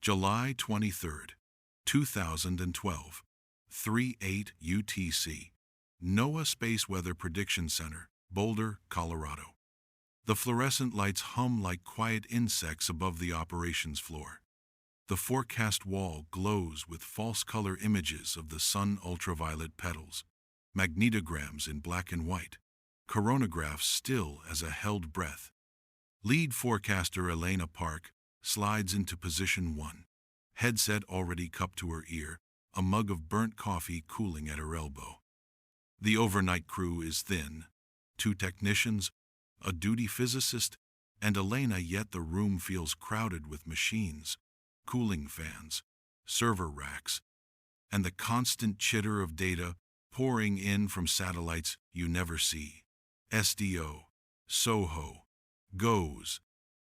July 23rd, 2012, 3:08 UTC. NOAA Space Weather Prediction Center, Boulder, Colorado. The fluorescent lights hum like quiet insects above the operations floor. The forecast wall glows with false color images of the sun, ultraviolet petals, magnetograms in black and white, coronagraphs still as a held breath. Lead forecaster Elena Park slides into position 1, headset already cupped to her ear, a mug of burnt coffee cooling at her elbow. The overnight crew is thin, 2 technicians, a duty physicist, and Elena, yet the room feels crowded with machines, cooling fans, server racks, and the constant chitter of data pouring in from satellites you never see. SDO, SOHO, GOES,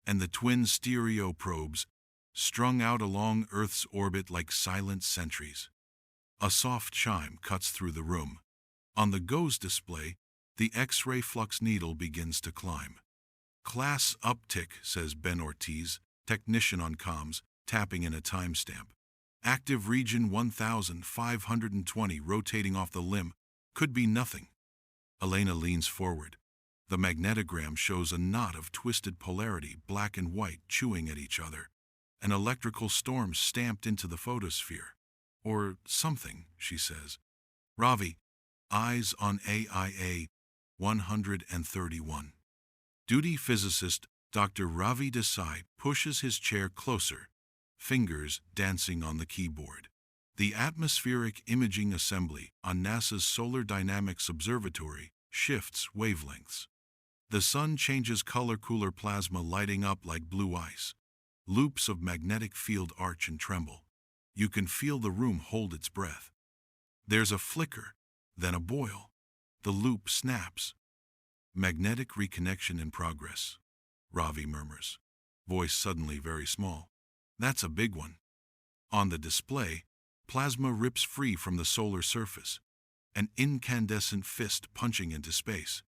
and the twin stereo probes strung out along Earth's orbit like silent sentries. A soft chime cuts through the room. On the GOES display, the X-ray flux needle begins to climb. Class uptick, says Ben Ortiz, technician on comms, tapping in a timestamp. Active region 1520 rotating off the limb. Could be nothing. Elena leans forward. The magnetogram shows a knot of twisted polarity, black and white, chewing at each other. An electrical storm stamped into the photosphere. Or something, she says. Ravi, eyes on AIA 131. Duty physicist Dr. Ravi Desai pushes his chair closer, fingers dancing on the keyboard. The atmospheric imaging assembly on NASA's Solar Dynamics Observatory shifts wavelengths. The sun changes color, cooler plasma lighting up like blue ice. Loops of magnetic field arch and tremble. You can feel the room hold its breath. There's a flicker, then a boil. The loop snaps. Magnetic reconnection in progress, Ravi murmurs, voice suddenly very small. That's a big one. On the display, plasma rips free from the solar surface, an incandescent fist punching into space.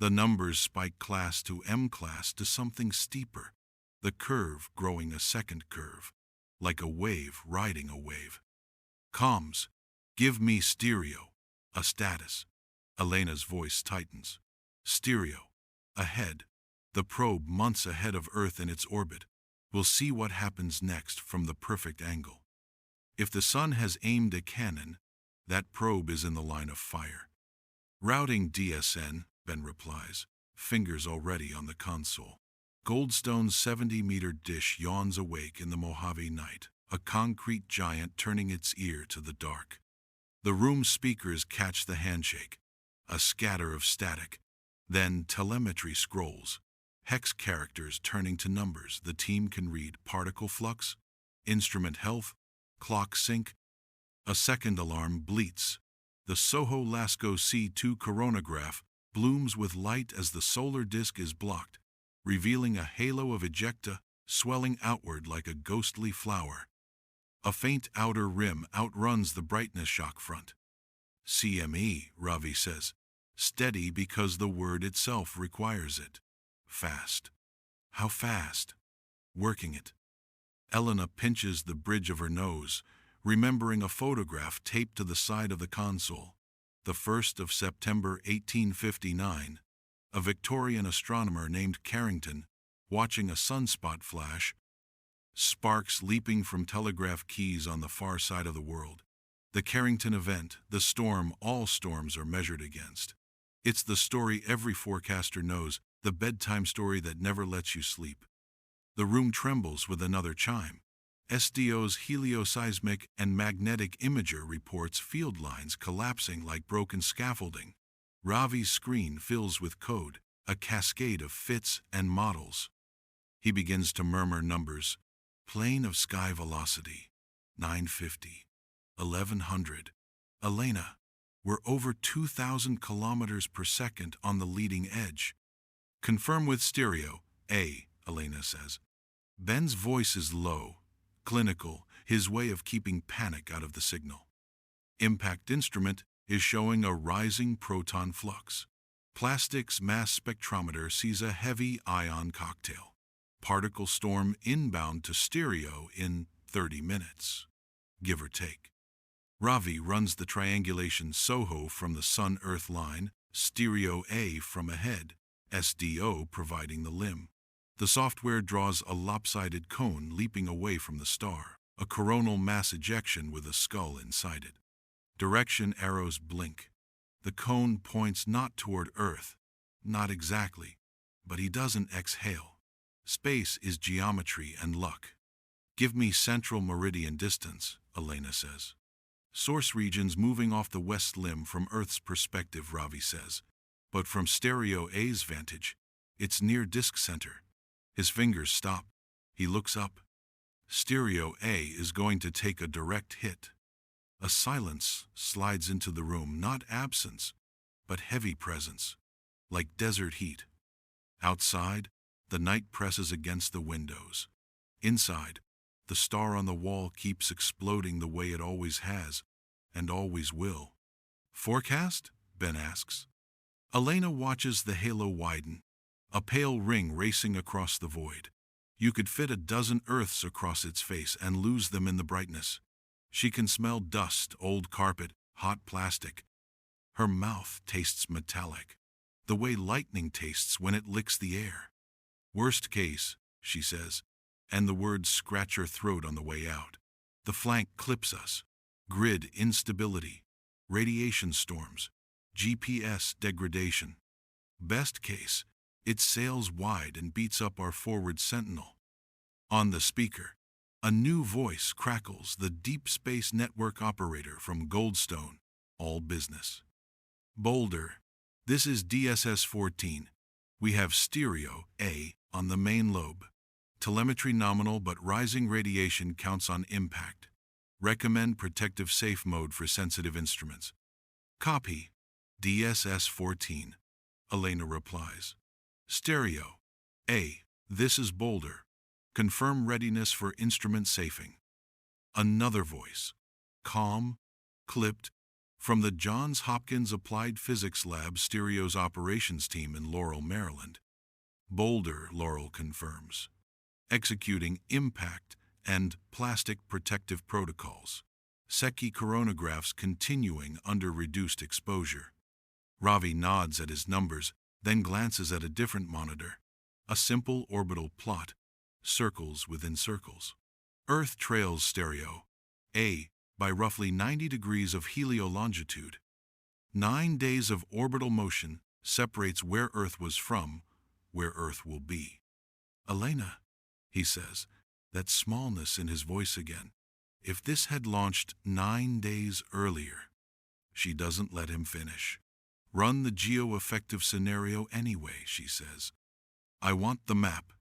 The numbers spike class to M class to something steeper, the curve growing a second curve, like a wave riding a wave. Comms, give me stereo, a status. Elena's voice tightens. Stereo, ahead, the probe months ahead of Earth in its orbit. We'll see what happens next from the perfect angle. If the sun has aimed a cannon, that probe is in the line of fire. Routing DSN, Ben replies, fingers already on the console. Goldstone's 70-meter dish yawns awake in the Mojave night, a concrete giant turning its ear to the dark. The room's speakers catch the handshake, a scatter of static. Then telemetry scrolls, hex characters turning to numbers. The team can read particle flux, instrument health, clock sync. A second alarm bleats. The Soho Lasco C2 coronagraph blooms with light as the solar disk is blocked, revealing a halo of ejecta swelling outward like a ghostly flower. A faint outer rim outruns the brightness shock front. CME, Ravi says. Steady because the word itself requires it. Fast. How fast? Working it. Elena pinches the bridge of her nose, remembering a photograph taped to the side of the console. The 1st of September 1859, a Victorian astronomer named Carrington, watching a sunspot flash, sparks leaping from telegraph keys on the far side of the world. The Carrington Event, the storm all storms are measured against. It's the story every forecaster knows, the bedtime story that never lets you sleep. The room trembles with another chime. SDO's helioseismic and magnetic imager reports field lines collapsing like broken scaffolding. Ravi's screen fills with code, a cascade of fits and models. He begins to murmur numbers. Plane of sky velocity, 950, 1100. Elena, we're over 2,000 kilometers per second on the leading edge. Confirm with stereo, A, Elena says. Ben's voice is low, clinical, his way of keeping panic out of the signal. Impact instrument is showing a rising proton flux. Plastics mass spectrometer sees a heavy ion cocktail. Particle storm inbound to stereo in 30 minutes, give or take. Ravi runs the triangulation SOHO from the Sun-Earth line, stereo A from ahead, SDO providing the limb. The software draws a lopsided cone leaping away from the star, a coronal mass ejection with a skull inside it. Direction arrows blink. The cone points not toward Earth, not exactly, but he doesn't exhale. Space is geometry and luck. Give me central meridian distance, Elena says. Source regions moving off the west limb from Earth's perspective, Ravi says. But from stereo A's vantage, it's near disk center. His fingers stop. He looks up. Stereo A is going to take a direct hit. A silence slides into the room, not absence, but heavy presence, like desert heat. Outside, the night presses against the windows. Inside, the star on the wall keeps exploding the way it always has, and always will. Forecast? Ben asks. Elena watches the halo widen, a pale ring racing across the void. You could fit a dozen Earths across its face and lose them in the brightness. She can smell dust, old carpet, hot plastic. Her mouth tastes metallic, the way lightning tastes when it licks the air. Worst case, she says, and the words scratch her throat on the way out. The flank clips us. Grid instability, radiation storms, GPS degradation. Best case, it sails wide and beats up our forward sentinel. On the speaker, a new voice crackles, the Deep Space Network operator from Goldstone, all business. Boulder, this is DSS-14. We have stereo A on the main lobe. Telemetry nominal, but rising radiation counts on impact. Recommend protective safe mode for sensitive instruments. Copy. DSS-14. Elena replies. Stereo A, this is Boulder. Confirm readiness for instrument safing. Another voice, calm, clipped, from the Johns Hopkins Applied Physics Lab Stereo's operations team in Laurel, Maryland. Boulder, Laurel confirms. Executing impact and plastic protective protocols. Secchi coronagraphs continuing under reduced exposure. Ravi nods at his numbers, then glances at a different monitor. A simple orbital plot. Circles within circles. Earth trails stereo A by roughly 90 degrees of heliolongitude. 9 days of orbital motion separates where Earth was from where Earth will be. Elena, he says, that smallness in his voice again. If this had launched 9 days earlier. She doesn't let him finish. Run the geo-effective scenario anyway, she says. I want the map.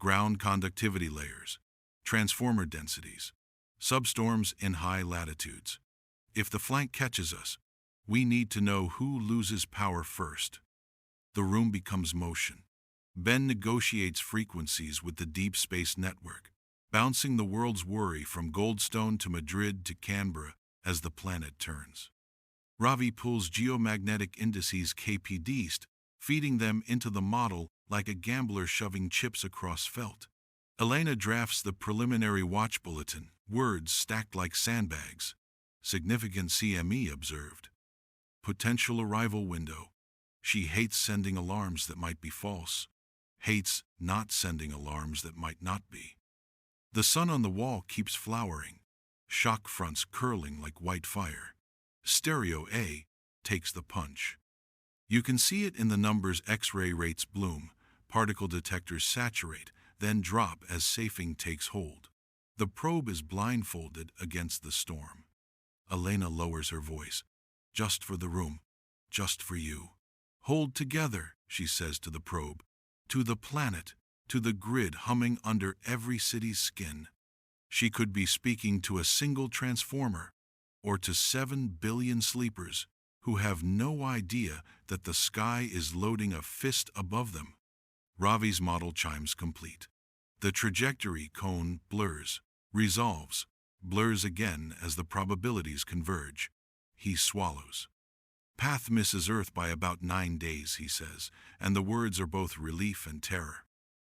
Ground conductivity layers, transformer densities, substorms in high latitudes. If the flank catches us, we need to know who loses power first. The room becomes motion. Ben negotiates frequencies with the Deep Space Network, bouncing the world's worry from Goldstone to Madrid to Canberra as the planet turns. Ravi pulls geomagnetic indices KPD'st, feeding them into the model like a gambler shoving chips across felt. Elena drafts the preliminary watch bulletin, words stacked like sandbags. Significant CME observed. Potential arrival window. She hates sending alarms that might be false. Hates not sending alarms that might not be. The sun on the wall keeps flowering. Shock fronts curling like white fire. Stereo A takes the punch. You can see it in the numbers. X-ray rates bloom. Particle detectors saturate, then drop as safing takes hold. The probe is blindfolded against the storm. Elena lowers her voice. Just for the room. Just for you. Hold together, she says to the probe. To the planet. To the grid humming under every city's skin. She could be speaking to a single transformer, or to 7 billion sleepers who have no idea that the sky is loading a fist above them. Ravi's model chimes complete. The trajectory cone blurs, resolves, blurs again as the probabilities converge. He swallows. Path misses Earth by about 9 days, he says, and the words are both relief and terror.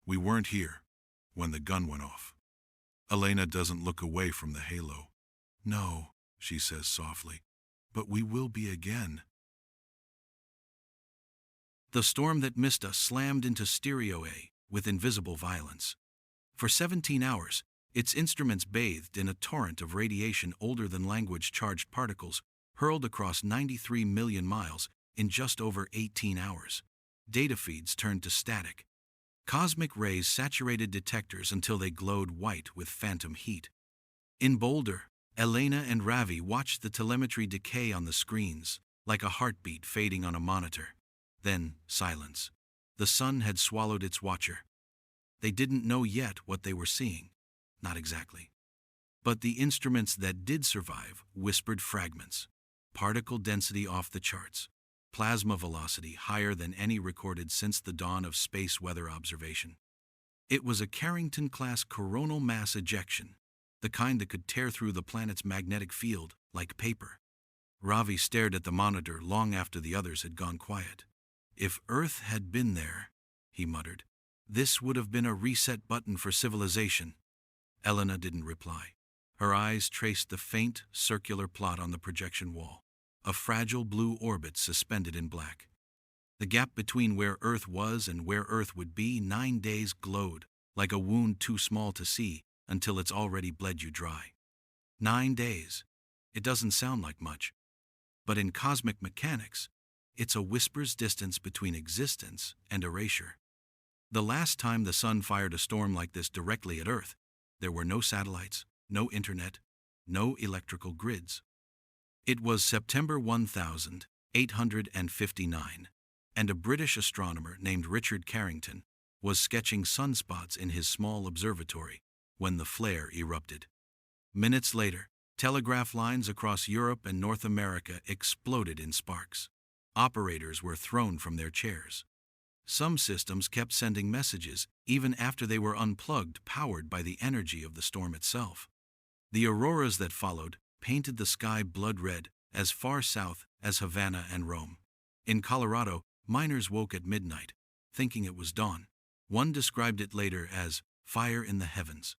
We weren't here when the gun went off. Elena doesn't look away from the halo. "No," she says softly, "but we will be again." The storm that missed us slammed into Stereo A with invisible violence. For 17 hours, its instruments bathed in a torrent of radiation older than language-charged particles hurled across 93 million miles in just over 18 hours. Data feeds turned to static. Cosmic rays saturated detectors until they glowed white with phantom heat. In Boulder, Elena and Ravi watched the telemetry decay on the screens, like a heartbeat fading on a monitor. Then, silence. The sun had swallowed its watcher. They didn't know yet what they were seeing. Not exactly. But the instruments that did survive whispered fragments. Particle density off the charts. Plasma velocity higher than any recorded since the dawn of space weather observation. It was a Carrington-class coronal mass ejection, the kind that could tear through the planet's magnetic field like paper. Ravi stared at the monitor long after the others had gone quiet. "If Earth had been there," he muttered, "this would have been a reset button for civilization." Elena didn't reply. Her eyes traced the faint, circular plot on the projection wall, a fragile blue orbit suspended in black. The gap between where Earth was and where Earth would be 9 days glowed, like a wound too small to see until it's already bled you dry. 9 days. It doesn't sound like much. But in cosmic mechanics, it's a whisper's distance between existence and erasure. The last time the sun fired a storm like this directly at Earth, there were no satellites, no internet, no electrical grids. It was September 1859, and a British astronomer named Richard Carrington was sketching sunspots in his small observatory when the flare erupted. Minutes later, telegraph lines across Europe and North America exploded in sparks. Operators were thrown from their chairs. Some systems kept sending messages even after they were unplugged, powered by the energy of the storm itself. The auroras that followed painted the sky blood red as far south as Havana and Rome. In Colorado, miners woke at midnight, thinking it was dawn. One described it later as fire in the heavens.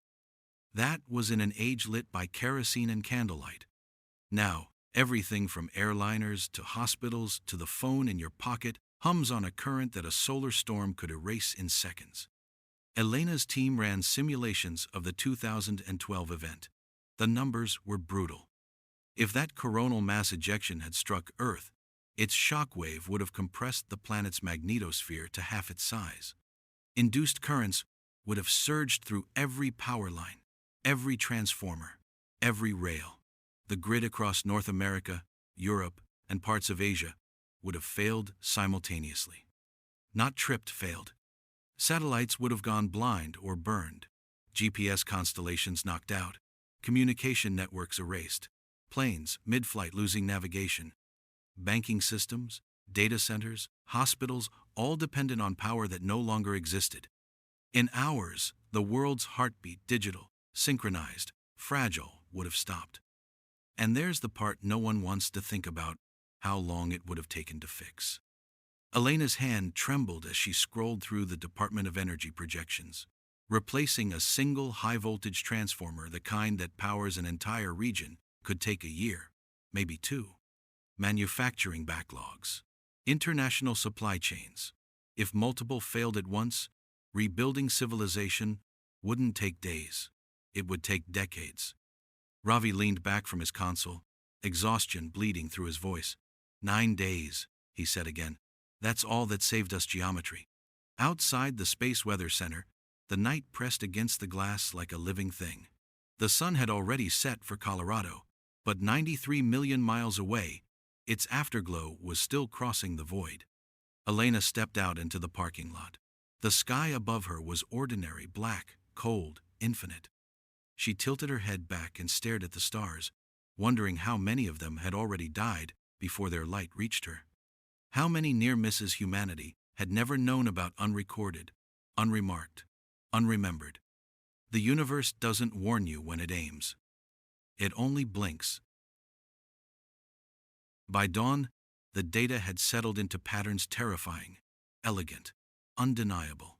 That was in an age lit by kerosene and candlelight. Now, everything from airliners to hospitals to the phone in your pocket hums on a current that a solar storm could erase in seconds. Elena's team ran simulations of the 2012 event. The numbers were brutal. If that coronal mass ejection had struck Earth, its shockwave would have compressed the planet's magnetosphere to half its size. Induced currents would have surged through every power line, every transformer, every rail. The grid across North America, Europe, and parts of Asia would have failed simultaneously. Not tripped, failed. Satellites would have gone blind or burned, GPS constellations knocked out, communication networks erased, planes mid-flight losing navigation, banking systems, data centers, hospitals, all dependent on power that no longer existed. In hours, the world's heartbeat, digital, synchronized, fragile, would have stopped. And there's the part no one wants to think about: how long it would have taken to fix. Elena's hand trembled as she scrolled through the Department of Energy projections. Replacing a single high-voltage transformer, the kind that powers an entire region, could take a year, maybe 2. Manufacturing backlogs. International supply chains. If multiple failed at once, rebuilding civilization wouldn't take days. It would take decades. Ravi leaned back from his console, exhaustion bleeding through his voice. 9 days, he said again. That's all that saved us geometry. Outside the Space Weather Center, the night pressed against the glass like a living thing. The sun had already set for Colorado, but 93 million miles away, its afterglow was still crossing the void. Elena stepped out into the parking lot. The sky above her was ordinary, black, cold, infinite. She tilted her head back and stared at the stars, wondering how many of them had already died before their light reached her. How many near misses humanity had never known about, unrecorded, unremarked, unremembered. The universe doesn't warn you when it aims. It only blinks. By dawn, the data had settled into patterns terrifying, elegant, undeniable.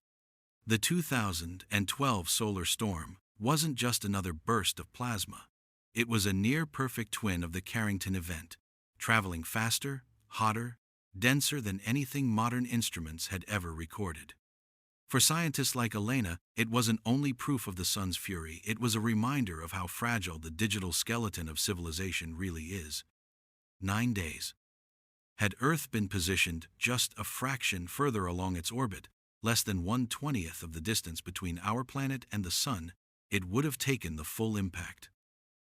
The 2012 solar storm wasn't just another burst of plasma. It was a near-perfect twin of the Carrington Event, traveling faster, hotter, denser than anything modern instruments had ever recorded. For scientists like Elena, it wasn't only proof of the sun's fury, it was a reminder of how fragile the digital skeleton of civilization really is. 9 days. Had Earth been positioned just a fraction further along its orbit, less than 1/20th of the distance between our planet and the sun, it would have taken the full impact.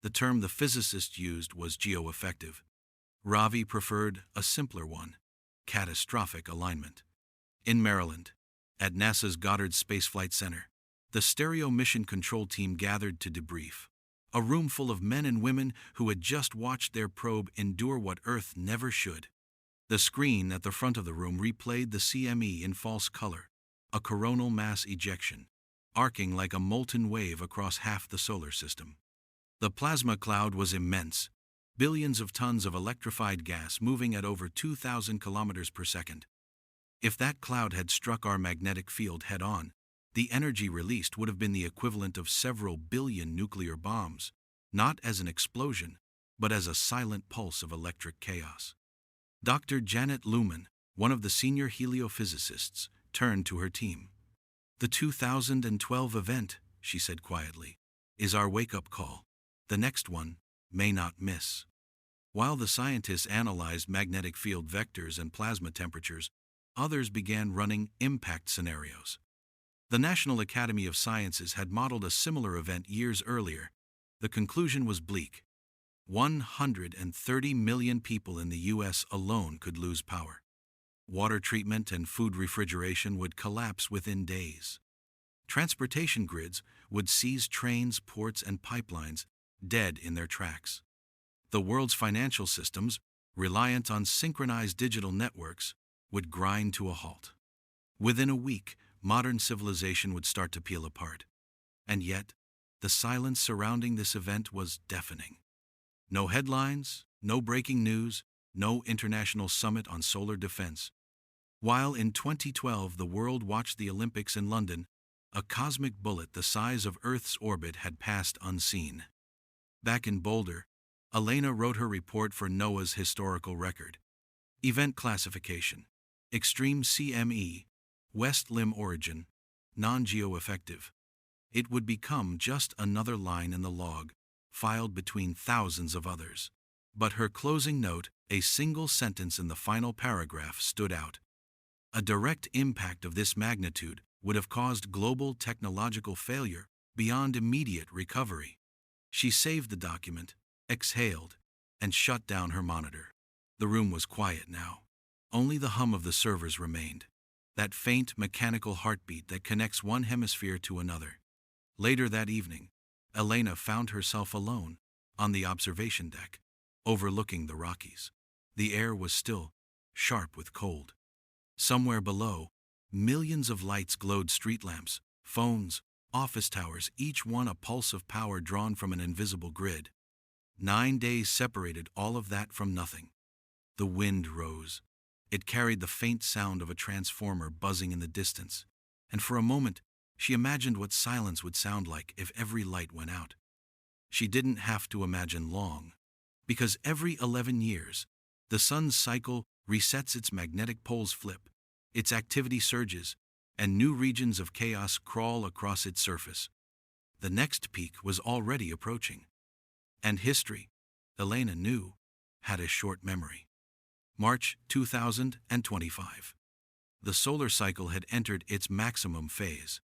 The term the physicists used was geo-effective. Ravi preferred a simpler one: catastrophic alignment. In Maryland, at NASA's Goddard Space Flight Center, the Stereo Mission Control Team gathered to debrief. A room full of men and women who had just watched their probe endure what Earth never should. The screen at the front of the room replayed the CME in false color, a coronal mass ejection, arcing like a molten wave across half the solar system. The plasma cloud was immense, billions of tons of electrified gas moving at over 2,000 kilometers per second. If that cloud had struck our magnetic field head-on, the energy released would have been the equivalent of several billion nuclear bombs, not as an explosion, but as a silent pulse of electric chaos. Dr. Janet Luhman, one of the senior heliophysicists, turned to her team. "The 2012 event," she said quietly, "is our wake-up call. The next one may not miss." While the scientists analyzed magnetic field vectors and plasma temperatures, others began running impact scenarios. The National Academy of Sciences had modeled a similar event years earlier. The conclusion was bleak. 130 million people in the U.S. alone could lose power. Water treatment and food refrigeration would collapse within days. Transportation grids would seize trains, ports, and pipelines, dead in their tracks. The world's financial systems, reliant on synchronized digital networks, would grind to a halt. Within a week, modern civilization would start to peel apart. And yet, the silence surrounding this event was deafening. No headlines, no breaking news, no international summit on solar defense. While in 2012 the world watched the Olympics in London, a cosmic bullet the size of Earth's orbit had passed unseen. Back in Boulder, Elena wrote her report for NOAA's historical record. Event classification: extreme CME, west limb origin, non-geo-effective. It would become just another line in the log, filed between thousands of others. But her closing note, a single sentence in the final paragraph, stood out. A direct impact of this magnitude would have caused global technological failure beyond immediate recovery. She saved the document, exhaled, and shut down her monitor. The room was quiet now. Only the hum of the servers remained, that faint mechanical heartbeat that connects one hemisphere to another. Later that evening, Elena found herself alone, on the observation deck, overlooking the Rockies. The air was still, sharp with cold. Somewhere below, millions of lights glowed: street lamps, phones, office towers, each one a pulse of power drawn from an invisible grid. 9 days separated all of that from nothing. The wind rose. It carried the faint sound of a transformer buzzing in the distance, and for a moment she imagined what silence would sound like if every light went out. She didn't have to imagine long, because every 11 years, the sun's cycle resets, its magnetic poles flip, its activity surges, and new regions of chaos crawl across its surface. The next peak was already approaching. And history, Elena knew, had a short memory. March 2025. The solar cycle had entered its maximum phase.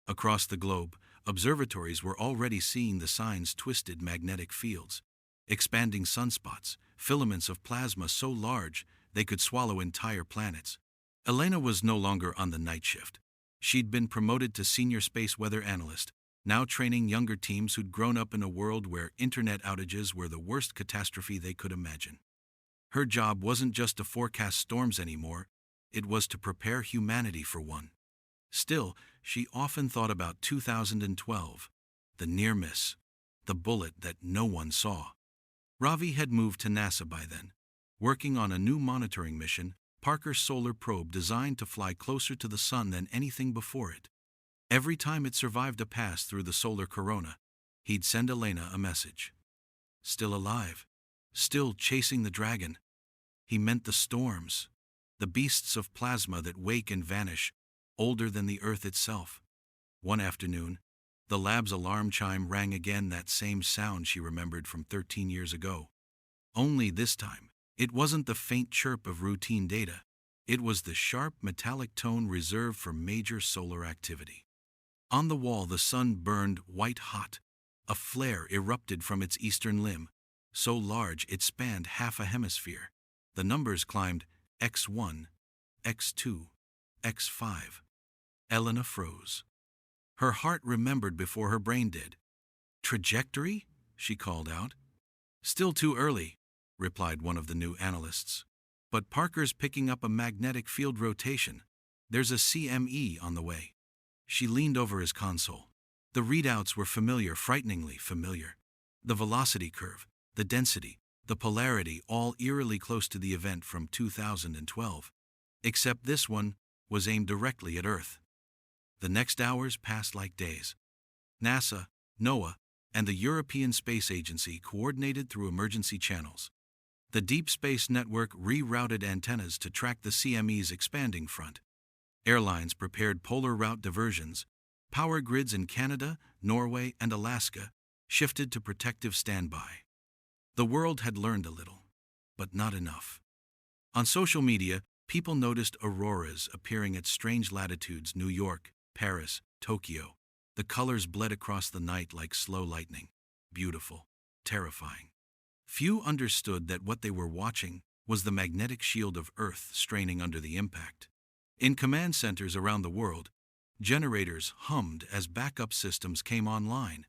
Across the globe, observatories were already seeing the signs: twisted magnetic fields, expanding sunspots, filaments of plasma so large they could swallow entire planets. Elena was no longer on the night shift. She'd been promoted to senior space weather analyst, now training younger teams who'd grown up in a world where internet outages were the worst catastrophe they could imagine. Her job wasn't just to forecast storms anymore, it was to prepare humanity for one. Still, she often thought about 2012, the near miss, the bullet that no one saw. Ravi had moved to NASA by then, working on a new monitoring mission, Parker's solar probe, designed to fly closer to the sun than anything before it. Every time it survived a pass through the solar corona, he'd send Elena a message. Still alive, still chasing the dragon. He meant the storms, the beasts of plasma that wake and vanish, older than the Earth itself. One afternoon, the lab's alarm chime rang again, that same sound she remembered from 13 years ago. Only this time, it wasn't the faint chirp of routine data. It was the sharp metallic tone reserved for major solar activity. On the wall, the sun burned white hot. A flare erupted from its eastern limb, so large it spanned half a hemisphere. The numbers climbed X1, X2, X5. Elena froze. Her heart remembered before her brain did. "Trajectory?" she called out. "Still too early," replied one of the new analysts. "But Parker's picking up a magnetic field rotation. There's a CME on the way." She leaned over his console. The readouts were familiar, frighteningly familiar. The velocity curve, the density, the polarity, all eerily close to the event from 2012. Except this one was aimed directly at Earth. The next hours passed like days. NASA, NOAA, and the European Space Agency coordinated through emergency channels. The Deep Space Network rerouted antennas to track the CME's expanding front. Airlines prepared polar route diversions. Power grids in Canada, Norway, and Alaska shifted to protective standby. The world had learned a little, but not enough. On social media, people noticed auroras appearing at strange latitudes: New York, Paris, Tokyo. The colors bled across the night like slow lightning. Beautiful, terrifying. Few understood that what they were watching was the magnetic shield of Earth straining under the impact. In command centers around the world, generators hummed as backup systems came online.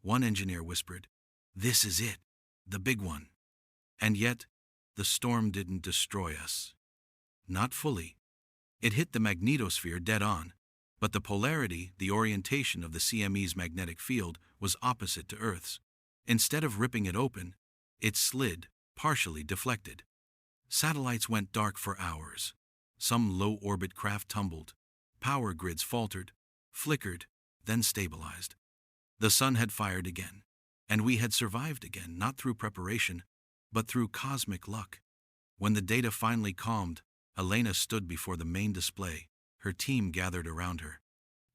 One engineer whispered, "This is it, the big one." And yet, the storm didn't destroy us. Not fully. It hit the magnetosphere dead on, but the polarity, the orientation of the CME's magnetic field, was opposite to Earth's. Instead of ripping it open, it slid, partially deflected. Satellites went dark for hours. Some low-orbit craft tumbled. Power grids faltered, flickered, then stabilized. The sun had fired again, and we had survived again, not through preparation, but through cosmic luck. When the data finally calmed, Elena stood before the main display. Her team gathered around her.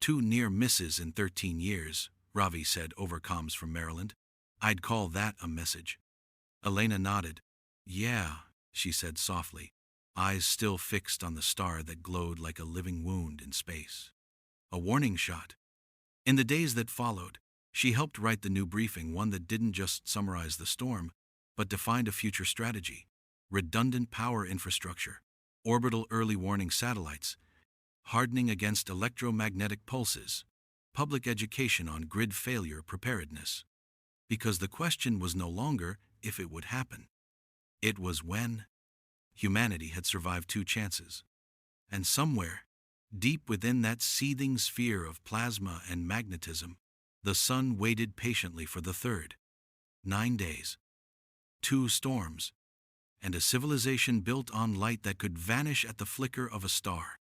"2 near misses in 13 years, Ravi said over comms from Maryland. "I'd call that a message." Elena nodded. "Yeah," she said softly, eyes still fixed on the star that glowed like a living wound in space. A warning shot. In the days that followed, she helped write the new briefing, one that didn't just summarize the storm, but defined a future strategy: redundant power infrastructure, orbital early warning satellites, hardening against electromagnetic pulses, public education on grid failure preparedness. Because the question was no longer if it would happen. It was when. Humanity had survived 2 chances. And somewhere, deep within that seething sphere of plasma and magnetism, the sun waited patiently for the third. 9 days. 2 storms. And a civilization built on light that could vanish at the flicker of a star.